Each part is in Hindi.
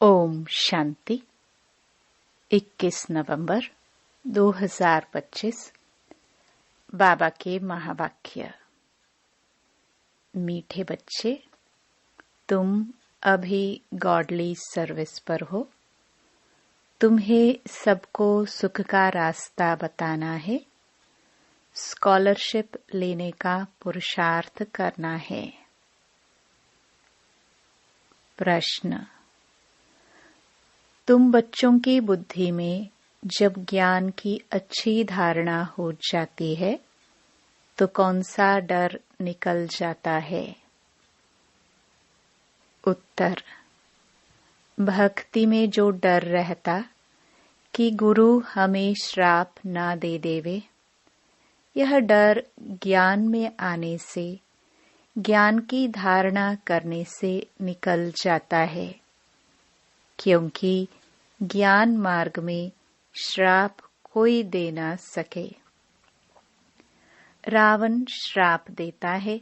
ओम शांति। 21 नवंबर 2025। बाबा के महावाक्य। मीठे बच्चे, तुम अभी गॉडली सर्विस पर हो। तुम्हें सबको सुख का रास्ता बताना है, स्कॉलरशिप लेने का पुरुषार्थ करना है। प्रश्न। तुम बच्चों की बुद्धि में जब ज्ञान की अच्छी धारणा हो जाती है तो कौन सा डर निकल जाता है? उत्तर। भक्ति में जो डर रहता कि गुरु हमें श्राप ना दे देवे, यह डर ज्ञान में आने से, ज्ञान की धारणा करने से निकल जाता है, क्योंकि ज्ञान मार्ग में श्राप कोई दे ना सके। रावण श्राप देता है,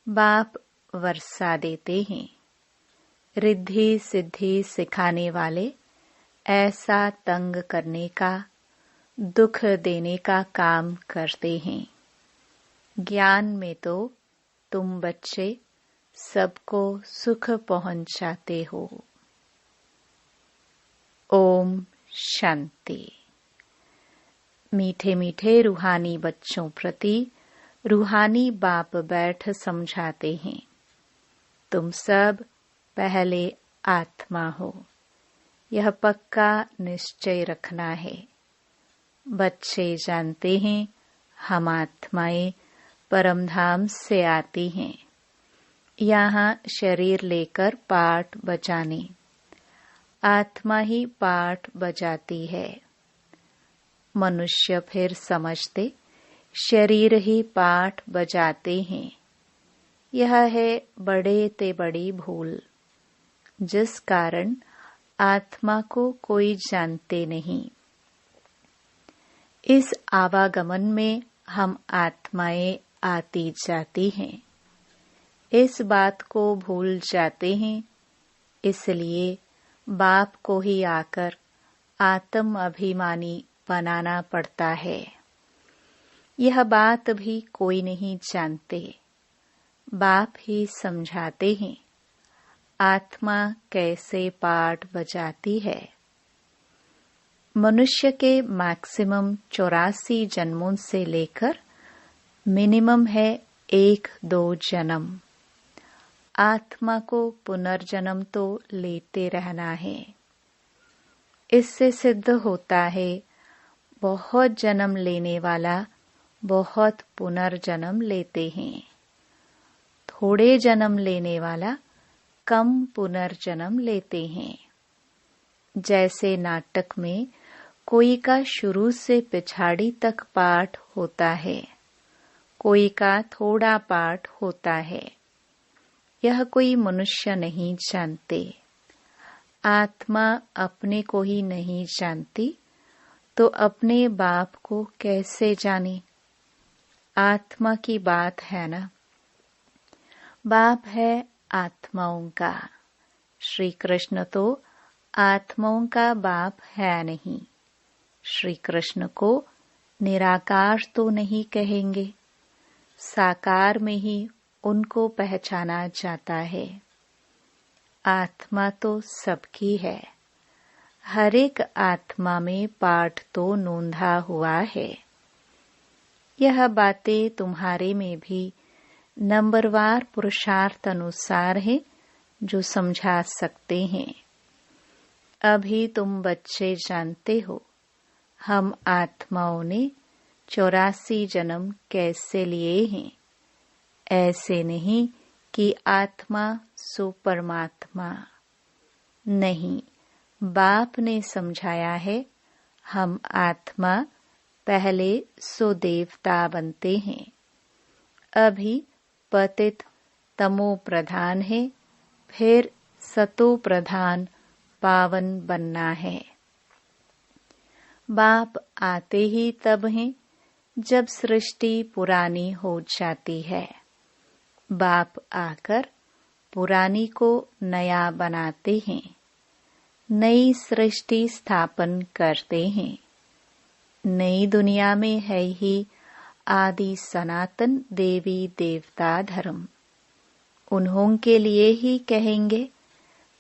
बाप वर्षा देते हैं। रिद्धि सिद्धि सिखाने वाले ऐसा तंग करने का, दुख देने का काम करते हैं। ज्ञान में तो तुम बच्चे सबको सुख पहुंचाते हो। ओम शांति। मीठे मीठे रूहानी बच्चों प्रति रूहानी बाप बैठ समझाते हैं। तुम सब पहले आत्मा हो, यह पक्का निश्चय रखना है। बच्चे जानते हैं हम आत्माएं परमधाम से आती हैं, यहाँ शरीर लेकर पाठ बजाने। आत्मा ही पाठ बजाती है। मनुष्य फिर समझते शरीर ही पाठ बजाते हैं। यह है बड़े ते बड़ी भूल, जिस कारण आत्मा को कोई जानते नहीं। इस आवागमन में हम आत्माएं आती जाती हैं, इस बात को भूल जाते हैं। इसलिए बाप को ही आकर आत्म अभिमानी बनाना पड़ता है। यह बात भी कोई नहीं जानते, बाप ही समझाते हैं आत्मा कैसे पाठ बजाती है। मनुष्य के मैक्सिमम 84 जन्मों से लेकर मिनिमम है 1-2 जन्म। आत्मा को पुनर्जन्म तो लेते रहना है। इससे सिद्ध होता है बहुत जन्म लेने वाला बहुत पुनर्जन्म लेते हैं, थोड़े जन्म लेने वाला कम पुनर्जन्म लेते हैं। जैसे नाटक में कोई का शुरू से पिछाड़ी तक पाठ होता है, कोई का थोड़ा पाठ होता है। यह कोई मनुष्य नहीं जानते। आत्मा अपने को ही नहीं जानती तो अपने बाप को कैसे जाने? आत्मा की बात है ना। बाप है आत्माओं का। श्री कृष्ण तो आत्माओं का बाप है नहीं। श्री कृष्ण को निराकार तो नहीं कहेंगे, साकार में ही उनको पहचाना जाता है। आत्मा तो सबकी है, हर एक आत्मा में पाठ तो नोंधा हुआ है। यह बातें तुम्हारे में भी नंबरवार पुरुषार्थ अनुसार है जो समझा सकते हैं। अभी तुम बच्चे जानते हो हम आत्माओं ने 84 जन्म कैसे लिए हैं। ऐसे नहीं कि आत्मा सो परमात्मा नहीं। बाप ने समझाया है हम आत्मा पहले सो देवता बनते हैं। अभी पतित तमो प्रधान है, फिर सतो प्रधान पावन बनना है। बाप आते ही तब हैं जब सृष्टि पुरानी हो जाती है। बाप आकर पुरानी को नया बनाते हैं। नई सृष्टि स्थापन करते हैं। नई दुनिया में है ही आदि सनातन देवी देवता धर्म। उन्हों के लिए ही कहेंगे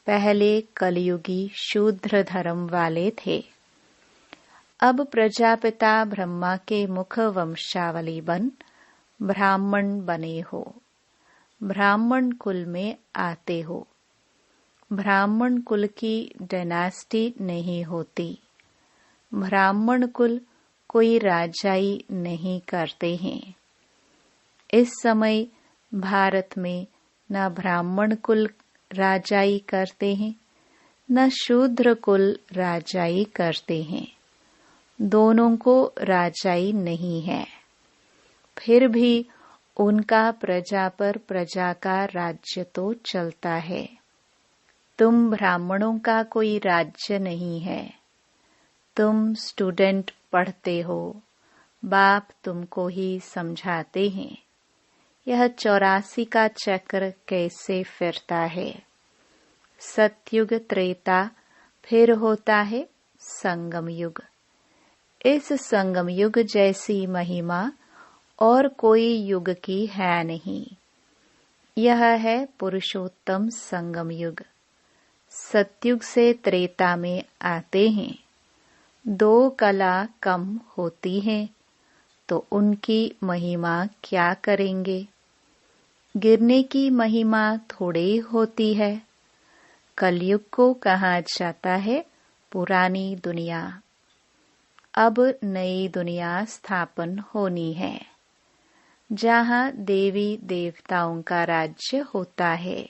पहले कलयुगी शूद्र धर्म वाले थे। अब प्रजापिता ब्रह्मा के मुख वंशावली बन ब्राह्मण बने हो। ब्राह्मण कुल में आते हो। ब्राह्मण कुल की डायनेस्टी नहीं होती। ब्राह्मण कुल कोई राजाई नहीं करते हैं। इस समय भारत में न ब्राह्मण कुल राजाई करते हैं, न शूद्र कुल राजाई करते हैं। दोनों को राजाई नहीं है। फिर भी उनका प्रजा पर प्रजा का राज्य तो चलता है। तुम ब्राह्मणों का कोई राज्य नहीं है। तुम स्टूडेंट पढ़ते हो, बाप तुमको ही समझाते हैं। यह 84 का चक्र कैसे फिरता है। सतयुग त्रेता, फिर होता है संगम युग। इस संगम युग जैसी महिमा और कोई युग की है नहीं। यह है पुरुषोत्तम संगम युग। सतयुग से त्रेता में आते हैं। 2 कला कम होती है तो उनकी महिमा क्या करेंगे। गिरने की महिमा थोड़ी होती है। कलयुग को कहा जाता है पुरानी दुनिया। अब नई दुनिया स्थापन होनी है, जहाँ देवी देवताओं का राज्य होता है।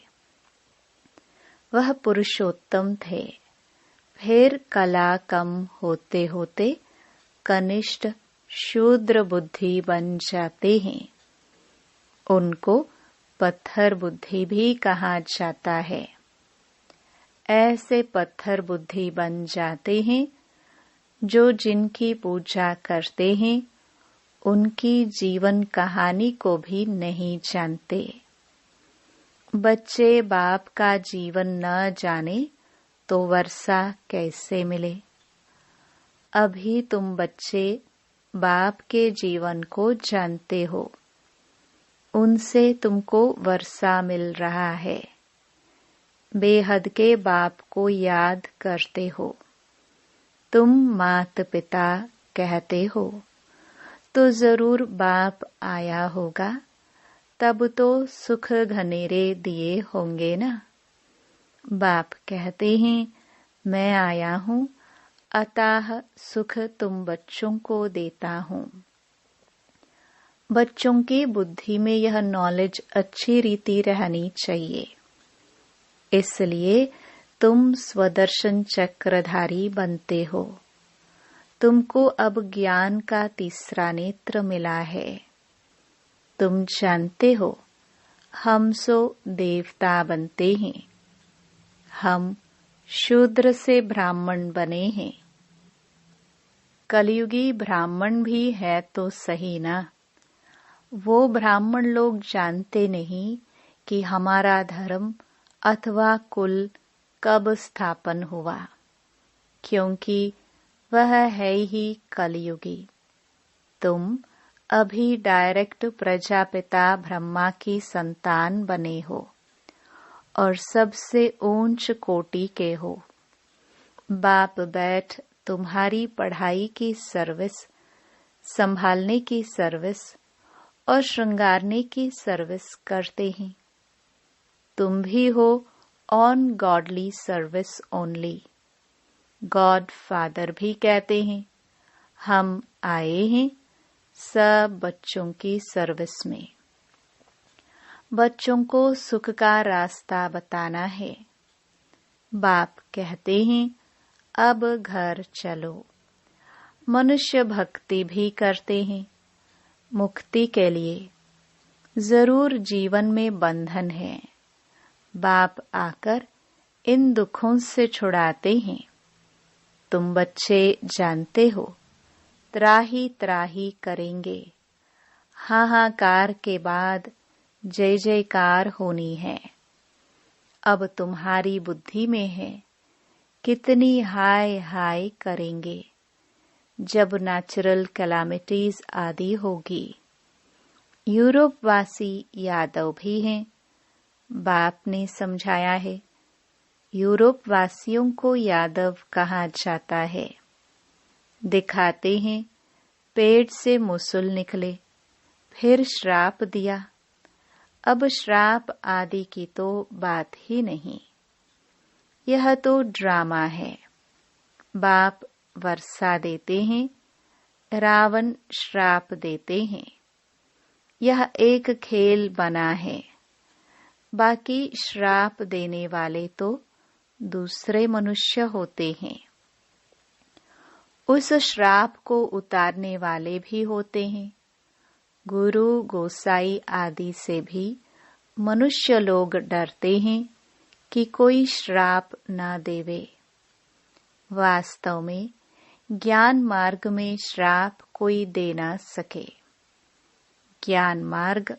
वह पुरुषोत्तम थे। फिर कला कम होते होते कनिष्ठ शूद्र बुद्धि बन जाते हैं। उनको पत्थर बुद्धि भी कहा जाता है। ऐसे पत्थर बुद्धि बन जाते हैं जो जिनकी पूजा करते हैं उनकी जीवन कहानी को भी नहीं जानते। बच्चे बाप का जीवन न जाने तो वर्षा कैसे मिले। अभी तुम बच्चे बाप के जीवन को जानते हो। उनसे तुमको वर्षा मिल रहा है। बेहद के बाप को याद करते हो। तुम मात पिता कहते हो तो जरूर बाप आया होगा। तब तो सुख घनेरे दिए होंगे ना। बाप कहते हैं मैं आया हूँ, अतः सुख तुम बच्चों को देता हूँ। बच्चों की बुद्धि में यह नॉलेज अच्छी रीति रहनी चाहिए। इसलिए तुम स्वदर्शन चक्रधारी बनते हो। तुमको अब ज्ञान का तीसरा नेत्र मिला है। तुम जानते हो हम सो देवता बनते हैं। हम शूद्र से ब्राह्मण बने हैं। कलयुगी ब्राह्मण भी है तो सही ना। वो ब्राह्मण लोग जानते नहीं कि हमारा धर्म अथवा कुल कब स्थापन हुआ, क्योंकि वह है ही कलयुगी। तुम अभी डायरेक्ट प्रजापिता ब्रह्मा की संतान बने हो और सबसे ऊंच कोटि के हो। बाप बैठ तुम्हारी पढ़ाई की सर्विस, संभालने की सर्विस और श्रृंगारने की सर्विस करते हैं। तुम भी हो on godly service only. God father भी कहते हैं हम आए हैं सब बच्चों की सर्विस में। बच्चों को सुख का रास्ता बताना है। बाप कहते हैं अब घर चलो। मनुष्य भक्ति भी करते हैं मुक्ति के लिए। जरूर जीवन में बंधन है। बाप आकर इन दुखों से छुड़ाते हैं। तुम बच्चे जानते हो त्राही त्राही करेंगे। हाहाकार के बाद जय जयकार होनी है। अब तुम्हारी बुद्धि में है कितनी हाय हाय करेंगे जब नेचुरल कैलामिटीज आदि होगी। यूरोप वासी यादव भी हैं। बाप ने समझाया है, यूरोप वासियों को यादव कहा जाता है। दिखाते हैं पेट से मुसल निकले, फिर श्राप दिया। अब श्राप आदि की तो बात ही नहीं, यह तो ड्रामा है। बाप वर्षा देते हैं, रावण श्राप देते हैं। यह एक खेल बना है। बाकी श्राप देने वाले तो दूसरे मनुष्य होते हैं। उस श्राप को उतारने वाले भी होते हैं। गुरु गोसाई आदि से भी मनुष्य लोग डरते हैं कि कोई श्राप न देवे। वास्तव में ज्ञान मार्ग में श्राप कोई दे ना सके। ज्ञान मार्ग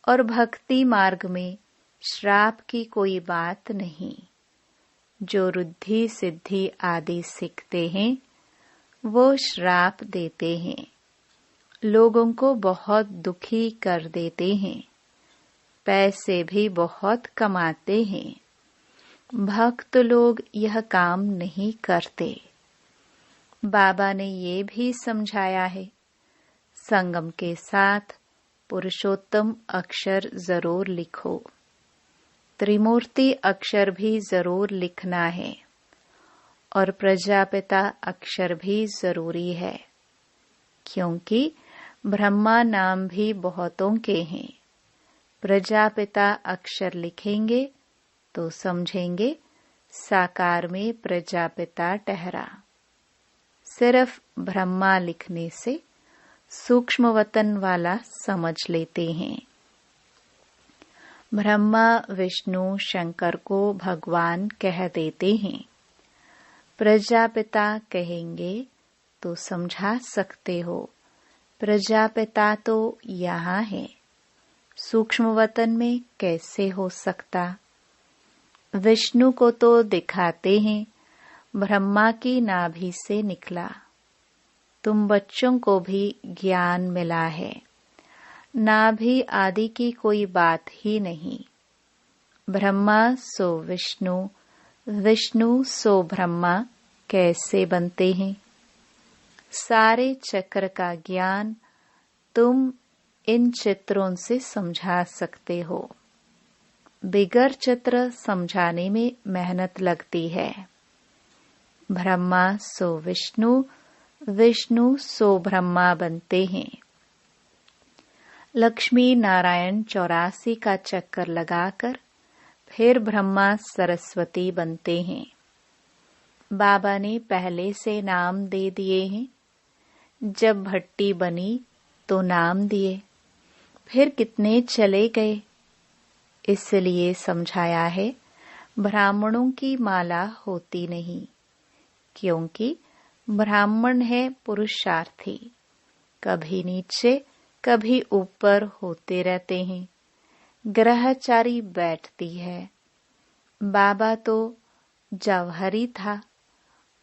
और भक्ति मार्ग में श्राप की कोई बात नहीं। जो रिद्धि सिद्धि आदि सीखते हैं वो श्राप देते हैं, लोगों को बहुत दुखी कर देते हैं, पैसे भी बहुत कमाते हैं। भक्त लोग यह काम नहीं करते। बाबा ने ये भी समझाया है, संगम के साथ पुरुषोत्तम अक्षर जरूर लिखो। त्रिमूर्ति अक्षर भी जरूर लिखना है और प्रजापिता अक्षर भी जरूरी है, क्योंकि ब्रह्मा नाम भी बहुतों के हैं। प्रजापिता अक्षर लिखेंगे तो समझेंगे साकार में प्रजापिता ठहरा। सिर्फ ब्रह्मा लिखने से सूक्ष्म वतन वाला समझ लेते हैं। ब्रह्मा विष्णु शंकर को भगवान कह देते हैं। प्रजापिता कहेंगे तो समझा सकते हो, प्रजापिता तो यहाँ है, सूक्ष्म वतन में कैसे हो सकता। विष्णु को तो दिखाते हैं ब्रह्मा की नाभि से निकला। तुम बच्चों को भी ज्ञान मिला है, नाभि आदि की कोई बात ही नहीं। ब्रह्मा सो विष्णु, विष्णु सो ब्रह्मा कैसे बनते हैं। सारे चक्र का ज्ञान तुम इन चित्रों से समझा सकते हो। बिगर चित्र समझाने में मेहनत लगती है। ब्रह्मा सो विष्णु, विष्णु सो ब्रह्मा बनते हैं। लक्ष्मी नारायण 84 का चक्कर लगाकर फिर ब्रह्मा सरस्वती बनते हैं। बाबा ने पहले से नाम दे दिए हैं। जब भट्टी बनी तो नाम दिए, फिर कितने चले गए। इसलिए समझाया है ब्राह्मणों की माला होती नहीं, क्योंकि ब्राह्मण है पुरुषार्थी, कभी नीचे कभी ऊपर होते रहते हैं। ग्रहचारी बैठती है। बाबा तो जौहरी था,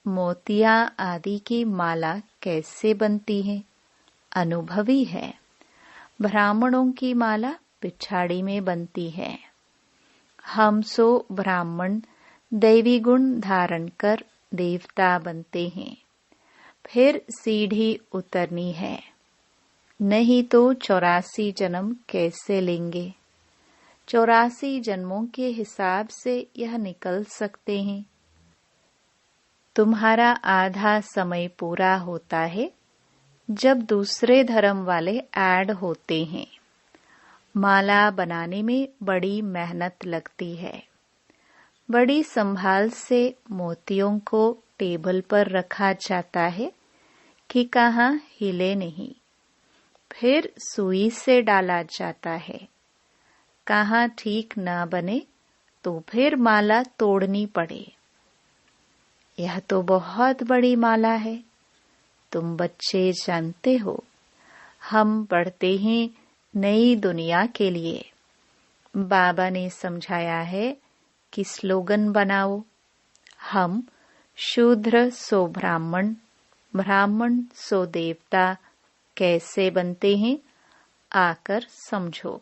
मोतिया आदि की माला कैसे बनती है, अनुभवी है। ब्राह्मणों की माला पिछाड़ी में बनती है। हम सो ब्राह्मण दैवी गुण धारण कर देवता बनते हैं। फिर सीढ़ी उतरनी है, नहीं तो 84 जन्म कैसे लेंगे। 84 जन्मों के हिसाब से यह निकल सकते हैं। तुम्हारा आधा समय पूरा होता है जब दूसरे धर्म वाले ऐड होते हैं। माला बनाने में बड़ी मेहनत लगती है। बड़ी संभाल से मोतियों को टेबल पर रखा जाता है कि कहाँ हिले नहीं। फिर सुई से डाला जाता है। कहाँ ठीक न बने तो फिर माला तोड़नी पड़े। यह तो बहुत बड़ी माला है। तुम बच्चे जानते हो, हम पढ़ते हैं नई दुनिया के लिए। बाबा ने समझाया है कि स्लोगन बनाओ। हम शूद्र सो ब्राह्मण, ब्राह्मण सो देवता कैसे बनते हैं, आकर समझो।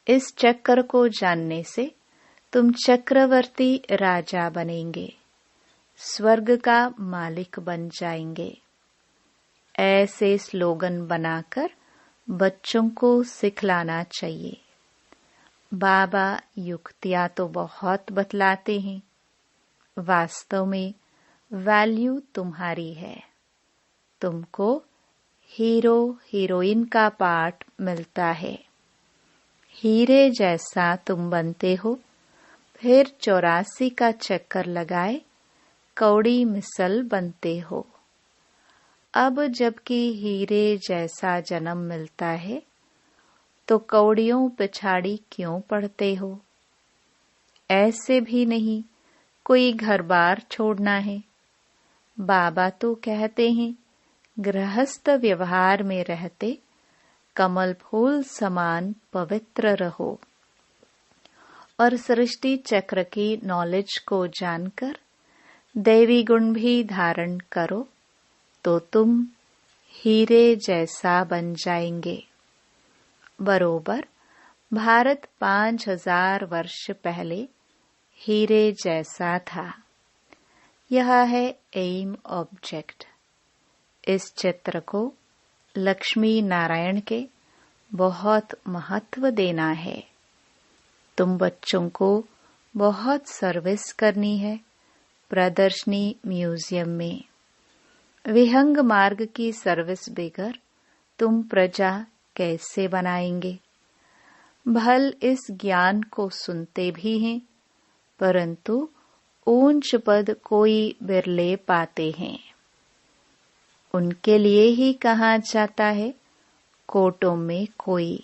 इस चक्र को जानने से तुम चक्रवर्ती राजा बनेंगे, स्वर्ग का मालिक बन जाएंगे। ऐसे स्लोगन बनाकर बच्चों को सिखलाना चाहिए। बाबा युक्तियां तो बहुत बतलाते हैं, वास्तव में वैल्यू तुम्हारी है। तुमको हीरो हीरोइन का पाठ मिलता है। हीरे जैसा तुम बनते हो, फिर 84 का चक्कर लगाए कौड़ी मिसल बनते हो। अब जबकि हीरे जैसा जन्म मिलता है तो कौड़ियों पिछाड़ी क्यों पड़ते हो? ऐसे भी नहीं कोई घर बार छोड़ना है। बाबा तो कहते हैं गृहस्थ व्यवहार में रहते कमल फूल समान पवित्र रहो और सृष्टि चक्र की नॉलेज को जानकर दैवी गुण भी धारण करो तो तुम हीरे जैसा बन जाएंगे। बरोबर भारत 5000 वर्ष पहले हीरे जैसा था। यह है एम ऑब्जेक्ट। इस चित्र को लक्ष्मी नारायण के बहुत महत्व देना है। तुम बच्चों को बहुत सर्विस करनी है प्रदर्शनी म्यूजियम में। विहंग मार्ग की सर्विस बगैर तुम प्रजा कैसे बनाएंगे? भल इस ज्ञान को सुनते भी हैं, परंतु ऊंच पद कोई बिरले पाते हैं। उनके लिए ही कहा जाता है कोटों में कोई।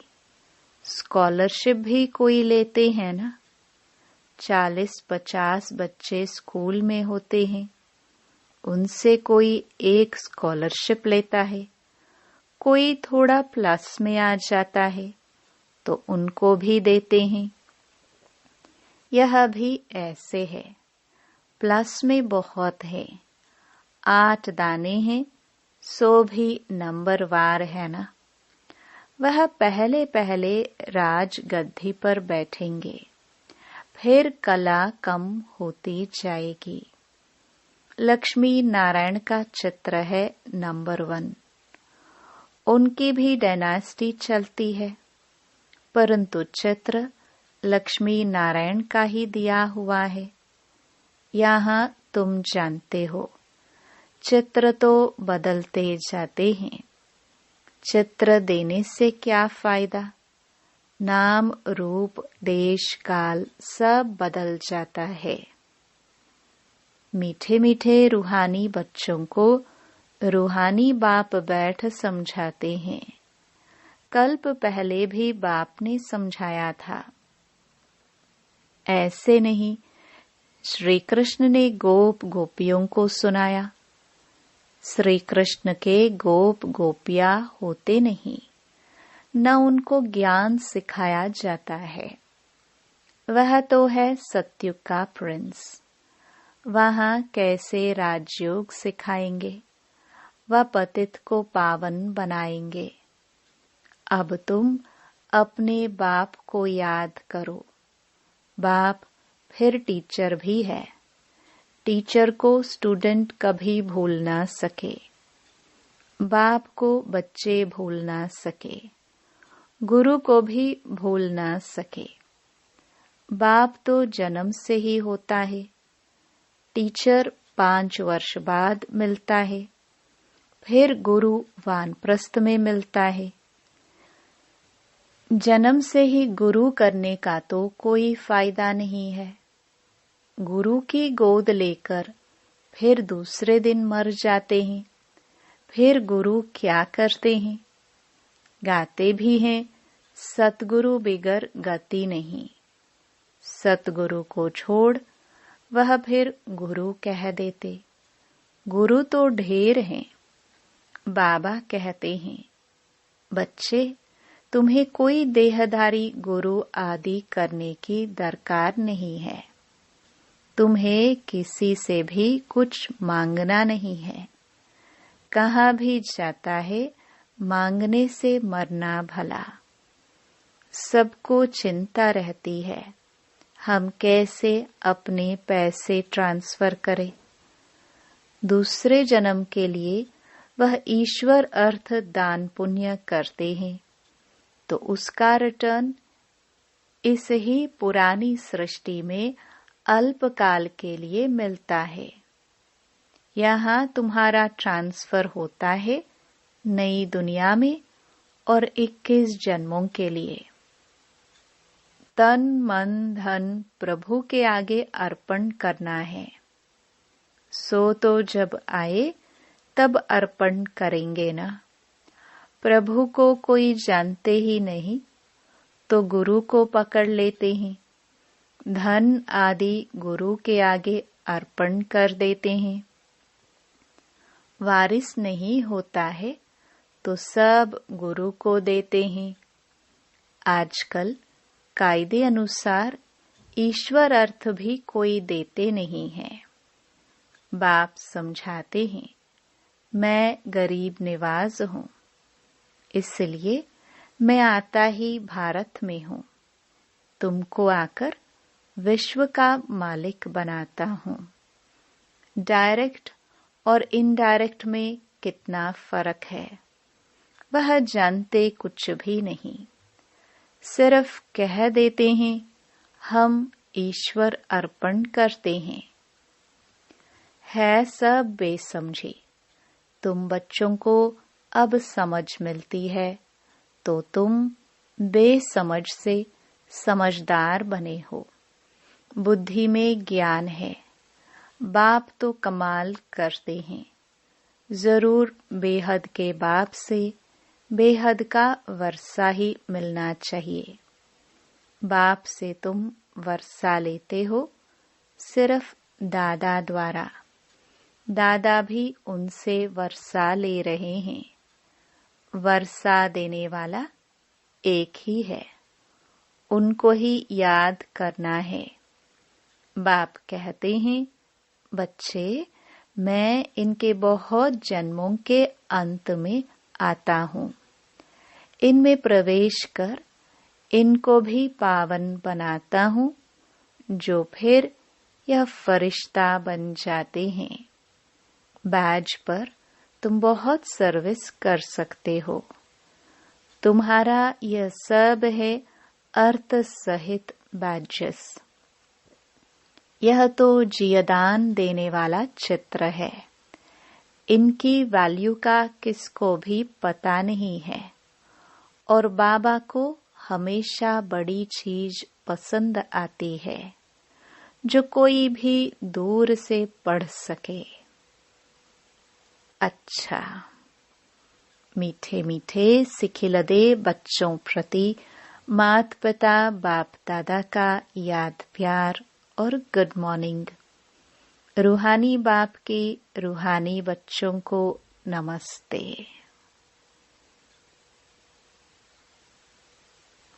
स्कॉलरशिप भी कोई लेते हैं ना। 40-50 बच्चे स्कूल में होते हैं, उनसे कोई एक स्कॉलरशिप लेता है। कोई थोड़ा प्लस में आ जाता है तो उनको भी देते हैं। यह भी ऐसे है। प्लस में बहुत है, 8 दाने हैं, सो भी नंबरवार है ना। वह पहले पहले राज गद्दी पर बैठेंगे, फिर कला कम होती जाएगी। लक्ष्मी नारायण का चित्र है नंबर 1। उनकी भी डायनास्टी चलती है, परंतु चित्र लक्ष्मी नारायण का ही दिया हुआ है। यहाँ तुम जानते हो चित्र तो बदलते जाते हैं। चित्र देने से क्या फायदा? नाम रूप देश काल सब बदल जाता है। मीठे मीठे रूहानी बच्चों को रूहानी बाप बैठ समझाते हैं। कल्प पहले भी बाप ने समझाया था। ऐसे नहीं श्री कृष्ण ने गोप गोपियों को सुनाया। श्री कृष्ण के गोप गोपियां होते नहीं, न उनको ज्ञान सिखाया जाता है। वह तो है सत्युग का प्रिंस। वहां कैसे राजयोग सिखाएंगे? वह पतित को पावन बनाएंगे। अब तुम अपने बाप को याद करो। बाप फिर टीचर भी है। टीचर को स्टूडेंट कभी भूल ना सके, बाप को बच्चे भूल ना सके, गुरु को भी भूल ना सके। बाप तो जन्म से ही होता है, टीचर 5 वर्ष बाद मिलता है, फिर गुरु वानप्रस्थ में मिलता है। जन्म से ही गुरु करने का तो कोई फायदा नहीं है। गुरु की गोद लेकर फिर दूसरे दिन मर जाते हैं। फिर गुरु क्या करते हैं? गाते भी हैं, सतगुरु बिगर गति नहीं। सतगुरु को छोड़ वह फिर गुरु कह देते। गुरु तो ढेर हैं। बाबा कहते हैं, बच्चे तुम्हें कोई देहधारी गुरु आदि करने की दरकार नहीं है। तुम्हें किसी से भी कुछ मांगना नहीं है। कहाँ भी जाता है मांगने से मरना भला। सबको चिंता रहती है हम कैसे अपने पैसे ट्रांसफर करें। दूसरे जन्म के लिए वह ईश्वर अर्थ दान पुण्य करते हैं तो उसका रिटर्न इस ही पुरानी सृष्टि में अल्पकाल के लिए मिलता है। यहाँ तुम्हारा ट्रांसफर होता है नई दुनिया में और 21 जन्मों के लिए। तन मन धन प्रभु के आगे अर्पण करना है। सो तो जब आए तब अर्पण करेंगे ना। प्रभु को कोई जानते ही नहीं तो गुरु को पकड़ लेते हैं। धन आदि गुरु के आगे अर्पण कर देते हैं। वारिस नहीं होता है तो सब गुरु को देते हैं। आजकल कायदे अनुसार ईश्वर अर्थ भी कोई देते नहीं है। बाप समझाते हैं मैं गरीब निवाज हूँ, इसलिए मैं आता ही भारत में हूँ। तुमको आकर विश्व का मालिक बनाता हूँ। डायरेक्ट और इनडायरेक्ट में कितना फर्क है वह जानते कुछ भी नहीं। सिर्फ कह देते हैं हम ईश्वर अर्पण करते हैं। है सब बेसमझी। तुम बच्चों को अब समझ मिलती है तो तुम बेसमझ से समझदार बने हो। बुद्धि में ज्ञान है। बाप तो कमाल करते हैं। जरूर बेहद के बाप से बेहद का वर्षा ही मिलना चाहिए। बाप से तुम वर्षा लेते हो सिर्फ दादा द्वारा। दादा भी उनसे वर्षा ले रहे हैं। वर्षा देने वाला एक ही है, उनको ही याद करना है। बाप कहते हैं बच्चे मैं इनके बहुत जन्मों के अंत में आता हूँ। इनमें प्रवेश कर इनको भी पावन बनाता हूँ जो फिर यह फरिश्ता बन जाते हैं। बैज पर तुम बहुत सर्विस कर सकते हो। तुम्हारा यह सब है अर्थ सहित बैजेस। यह तो जियदान देने वाला चित्र है। इनकी वैल्यू का किसको भी पता नहीं है और बाबा को हमेशा बड़ी चीज पसंद आती है जो कोई भी दूर से पढ़ सके। अच्छा, मीठे मीठे सिखिलदे बच्चों प्रति मात पिता बाप दादा का याद प्यार और गुड मॉर्निंग। रूहानी बाप के रूहानी बच्चों को नमस्ते।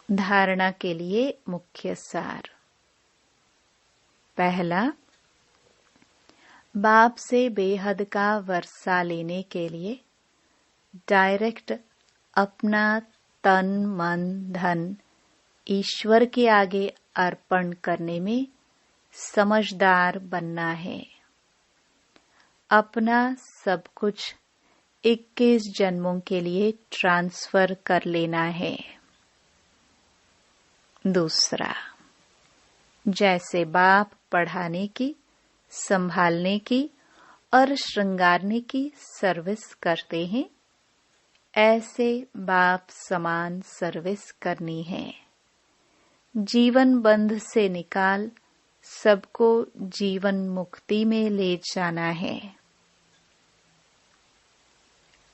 धारणा के लिए मुख्य सार। पहला, बाप से बेहद का वर्षा लेने के लिए डायरेक्ट अपना तन मन धन ईश्वर के आगे अर्पण करने में समझदार बनना है। अपना सब कुछ 21 जन्मों के लिए ट्रांसफर कर लेना है। दूसरा, जैसे बाप पढ़ाने की, संभालने की और श्रृंगारने की सर्विस करते हैं, ऐसे बाप समान सर्विस करनी है। जीवन बंध से निकाल सबको जीवन मुक्ति में ले जाना है।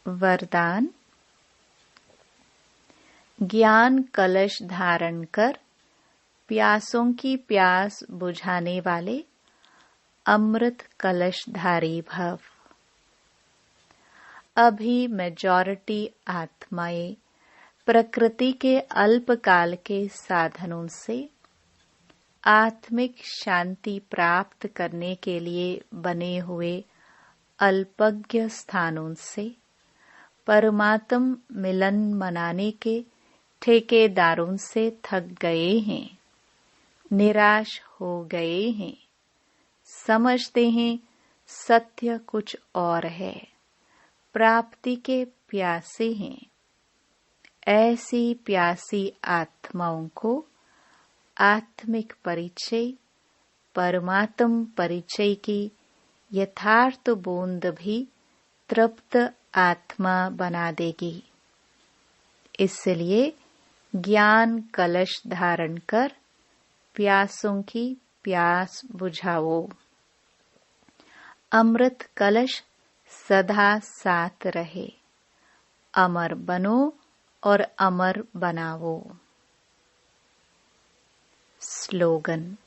वरदान, ज्ञान कलश धारण कर प्यासों की प्यास बुझाने वाले अमृत कलशधारी भव। अभी मेजॉरिटी आत्माएं प्रकृति के अल्पकाल के साधनों से आत्मिक शांति प्राप्त करने के लिए बने हुए अल्पज्ञ स्थानों से परमात्म मिलन मनाने के ठेकेदारों से थक गए हैं, निराश हो गए हैं, समझते हैं सत्य कुछ और है, प्राप्ति के प्यासे हैं। ऐसी प्यासी आत्माओं को आत्मिक परिचय, परमात्म परिचय की यथार्थ बूंद भी तृप्त आत्मा बना देगी। इसलिए ज्ञान कलश धारण कर प्यासों की प्यास बुझाओ। अमृत कलश सदा साथ रहे, अमर बनो और अमर बनाओ। स्लोगन।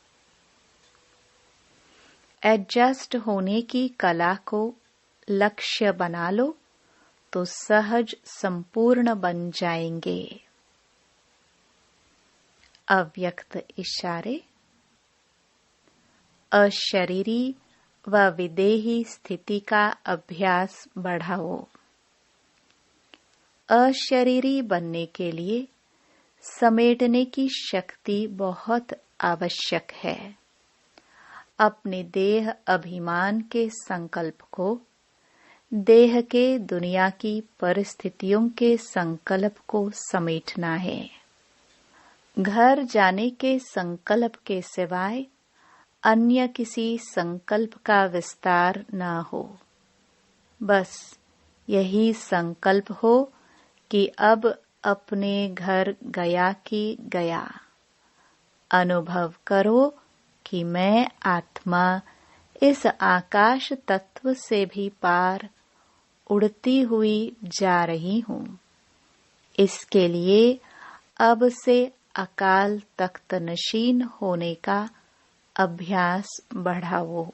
एडजस्ट होने की कला को लक्ष्य बना लो तो सहज संपूर्ण बन जाएंगे। अव्यक्त इशारे। अशरीरी व विदेही स्थिति का अभ्यास बढ़ाओ। अशरीरी बनने के लिए समेटने की शक्ति बहुत आवश्यक है। अपने देह अभिमान के संकल्प को देह के दुनिया की परिस्थितियों के संकल्प को समेटना है। घर जाने के संकल्प के सिवाय अन्य किसी संकल्प का विस्तार न हो। बस यही संकल्प हो कि अब अपने घर गया कि गया। अनुभव करो कि मैं आत्मा इस आकाश तत्व से भी पार उड़ती हुई जा रही हूँ। इसके लिए अब से अकाल तख्त नशीन होने का अभ्यास बढ़ाओ।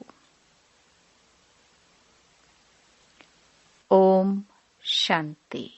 ओम शांति।